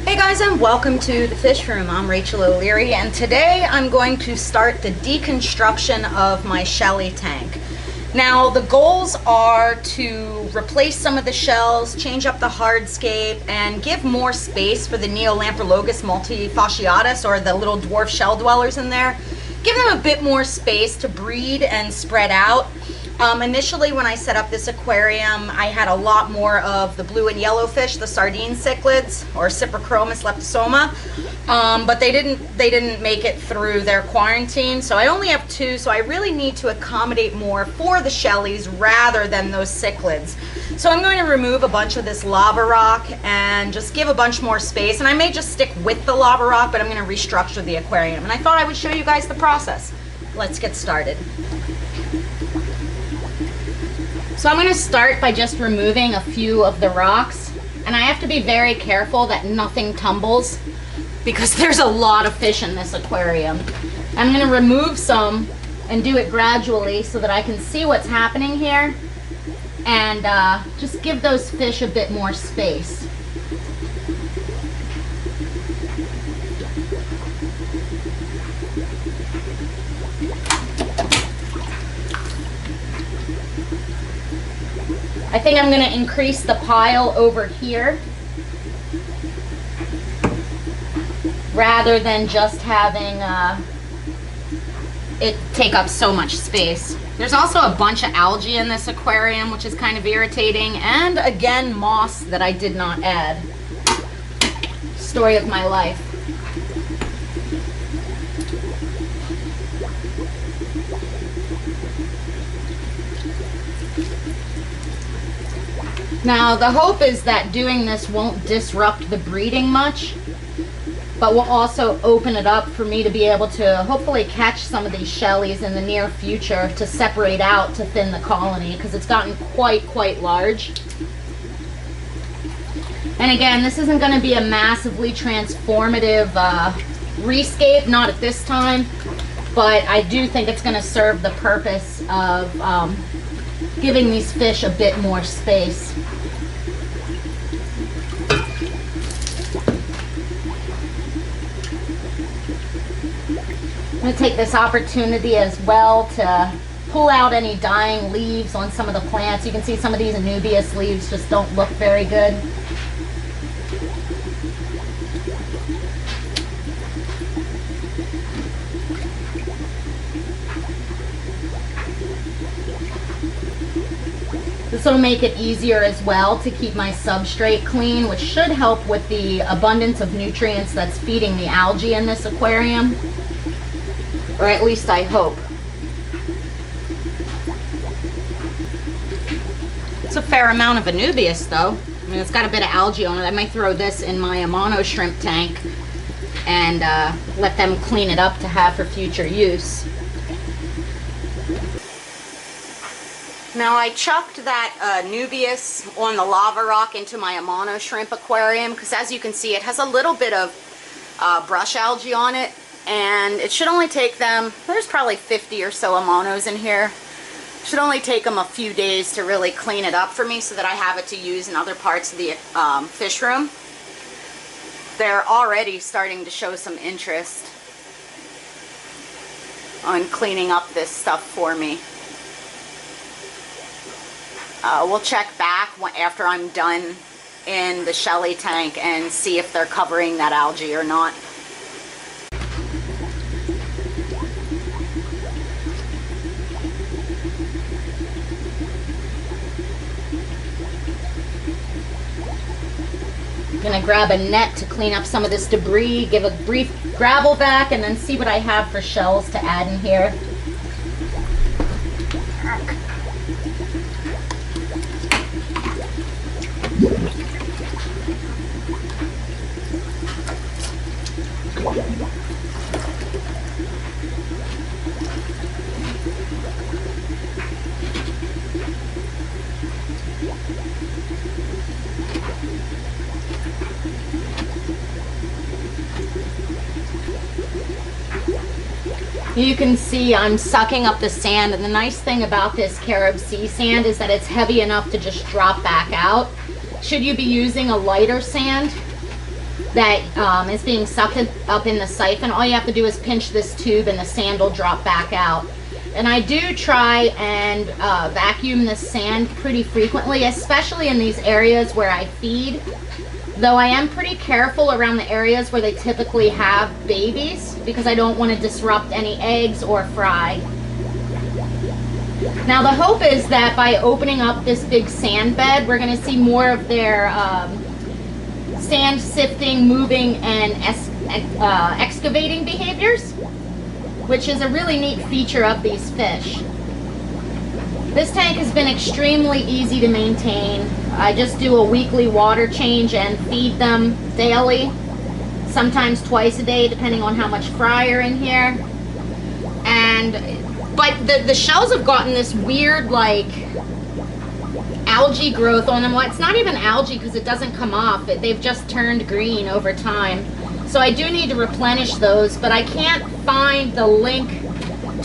Hey guys, and welcome to the Fish Room. I'm Rachel O'Leary, and today I'm going to start the deconstruction of my Shellie tank. Now, the goals are to replace some of the shells, change up the hardscape, and give more space for the Neolamprologus multifasciatus, or the little dwarf shell dwellers in there. Give them a bit more space to breed and spread out. Initially, when I set up this aquarium, I had a lot more of the blue and yellow fish, the sardine cichlids, or Cyprichromis leptosoma, but they didn't make it through their quarantine. So I only have two. So I really need to accommodate more for the Shellies rather than those cichlids. So I'm going to remove a bunch of this lava rock and just give a bunch more space. And I may just stick with the lava rock, but I'm going to restructure the aquarium. And I thought I would show you guys the process. Let's get started. So I'm going to start by just removing a few of the rocks, and I have to be very careful that nothing tumbles because there's a lot of fish in this aquarium. I'm going to remove some and do it gradually so that I can see what's happening here and just give those fish a bit more space. I think I'm going to increase the pile over here rather than just having it take up so much space. There's also a bunch of algae in this aquarium, which is kind of irritating, and again, moss that I did not add. Story of my life. Now, the hope is that doing this won't disrupt the breeding much, but will also open it up for me to be able to hopefully catch some of these Shellies in the near future to separate out to thin the colony, because it's gotten quite large. And again, this isn't going to be a massively transformative rescape, not at this time, but I do think it's going to serve the purpose of giving these fish a bit more space. I'm going to take this opportunity as well to pull out any dying leaves on some of the plants. You can see some of these Anubias leaves just don't look very good. This will make it easier as well to keep my substrate clean, which should help with the abundance of nutrients that's feeding the algae in this aquarium. Or at least I hope. It's a fair amount of Anubias though. I mean, it's got a bit of algae on it. I might throw this in my Amano shrimp tank and let them clean it up to have for future use. Now, I chucked that Anubias on the lava rock into my Amano shrimp aquarium because, as you can see, it has a little bit of brush algae on it, and it should only take them, there's probably 50 or so Amanos in here. It should only take them a few days to really clean it up for me so that I have it to use in other parts of the fish room. They're already starting to show some interest on cleaning up this stuff for me. We'll check back after I'm done in the Shellie tank and see if they're covering that algae or not. I'm going to grab a net to clean up some of this debris, give a brief gravel back, and then see what I have for shells to add in here. You can see I'm sucking up the sand, and the nice thing about this carob sea sand is that it's heavy enough to just drop back out. Should you be using a lighter sand, that is being sucked up in the siphon. All you have to do is pinch this tube and the sand will drop back out. And I do try and vacuum the sand pretty frequently, especially in these areas where I feed. Though I am pretty careful around the areas where they typically have babies because I don't want to disrupt any eggs or fry. Now the hope is that by opening up this big sand bed, we're going to see more of their sand sifting, moving, and excavating behaviors, which is a really neat feature of these fish. This tank has been extremely easy to maintain. I just do a weekly water change and feed them daily, sometimes twice a day depending on how much fry are in here. But the shells have gotten this weird like algae growth on them. Well, it's not even algae because it doesn't come off. They've just turned green over time. So I do need to replenish those, but I can't find the link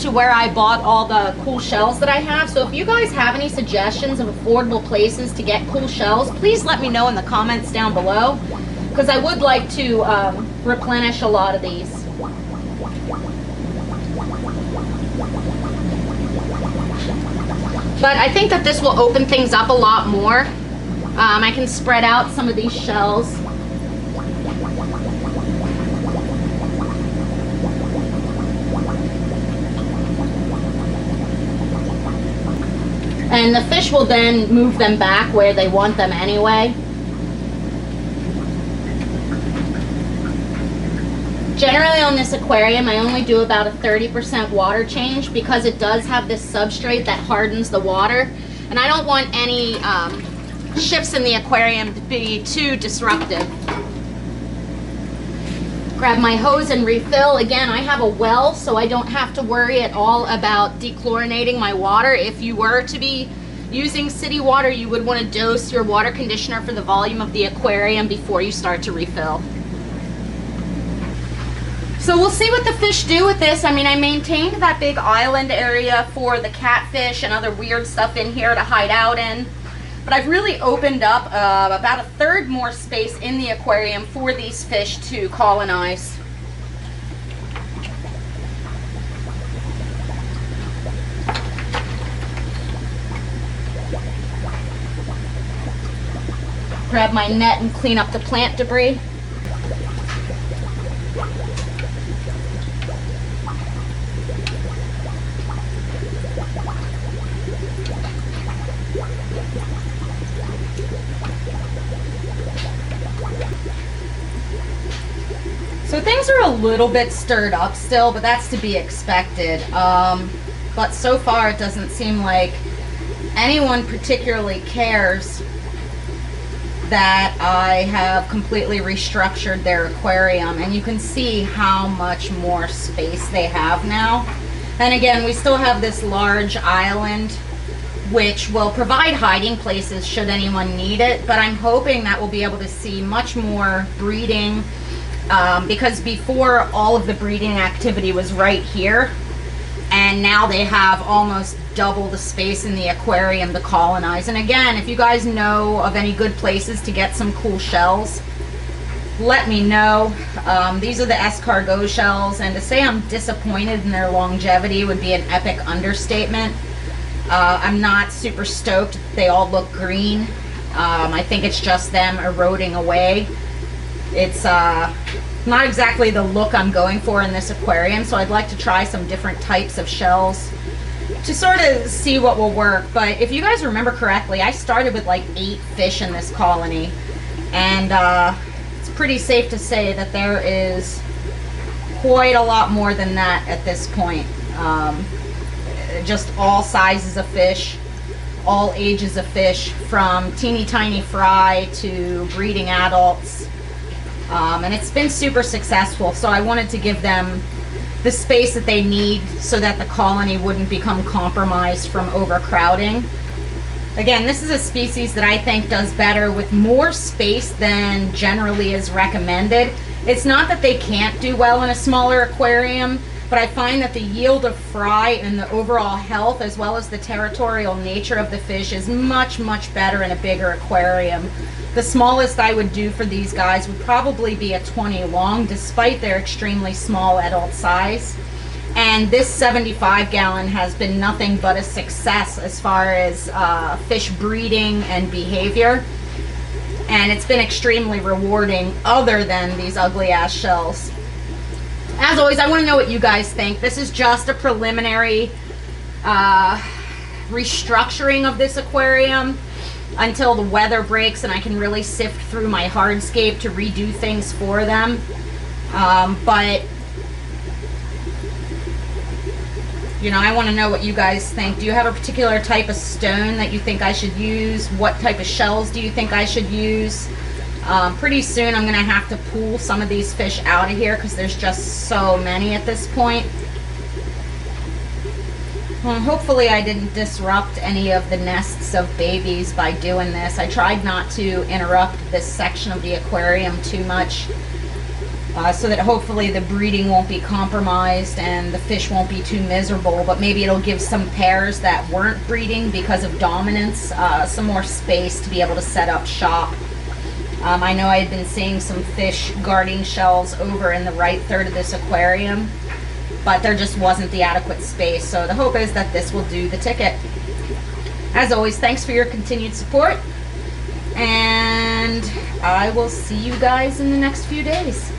to where I bought all the cool shells that I have. So if you guys have any suggestions of affordable places to get cool shells, please let me know in the comments down below, because I would like to replenish a lot of these. But I think that this will open things up a lot more. I can spread out some of these shells. And the fish will then move them back where they want them anyway. Generally on this aquarium, I only do about a 30% water change because it does have this substrate that hardens the water. And I don't want any shifts in the aquarium to be too disruptive. Grab my hose and refill. Again, I have a well, so I don't have to worry at all about dechlorinating my water. If you were to be using city water, you would want to dose your water conditioner for the volume of the aquarium before you start to refill. So we'll see what the fish do with this. I mean, I maintained that big island area for the catfish and other weird stuff in here to hide out in. But I've really opened up about a third more space in the aquarium for these fish to colonize. Grab my net and clean up the plant debris. So things are a little bit stirred up still, but that's to be expected. But so far it doesn't seem like anyone particularly cares that I have completely restructured their aquarium, and you can see how much more space they have now. And again, we still have this large island which will provide hiding places should anyone need it, but I'm hoping that we'll be able to see much more breeding, because before all of the breeding activity was right here, and now they have almost double the space in the aquarium to colonize. And again, if you guys know of any good places to get some cool shells, let me know. These are the escargot shells, and to say I'm disappointed in their longevity would be an epic understatement. I'm not super stoked. They all look green. I think it's just them eroding away. It's not exactly the look I'm going for in this aquarium, so I'd like to try some different types of shells to sort of see what will work. But if you guys remember correctly, I started with like 8 fish in this colony, and it's pretty safe to say that there is quite a lot more than that at this point. Just all sizes of fish, all ages of fish, from teeny tiny fry to breeding adults. And it's been super successful, so I wanted to give them the space that they need so that the colony wouldn't become compromised from overcrowding. Again, this is a species that I think does better with more space than generally is recommended. It's not that they can't do well in a smaller aquarium, but I find that the yield of fry and the overall health, as well as the territorial nature of the fish, is much, much better in a bigger aquarium. The smallest I would do for these guys would probably be a 20 long, despite their extremely small adult size. And this 75 gallon has been nothing but a success as far as fish breeding and behavior. And it's been extremely rewarding, other than these ugly ass shells. As always, I want to know what you guys think. This is just a preliminary restructuring of this aquarium until the weather breaks and I can really sift through my hardscape to redo things for them. But you know, I want to know what you guys think. Do you have a particular type of stone that you think I should use? What type of shells do you think I should use? Pretty soon I'm going to have to pull some of these fish out of here because there's just so many at this point. Well, hopefully I didn't disrupt any of the nests of babies by doing this. I tried not to interrupt this section of the aquarium too much, so that hopefully the breeding won't be compromised and the fish won't be too miserable, but maybe it'll give some pairs that weren't breeding because of dominance some more space to be able to set up shop. I know I had been seeing some fish guarding shells over in the right third of this aquarium, but there just wasn't the adequate space, so the hope is that this will do the ticket. As always, thanks for your continued support, and I will see you guys in the next few days.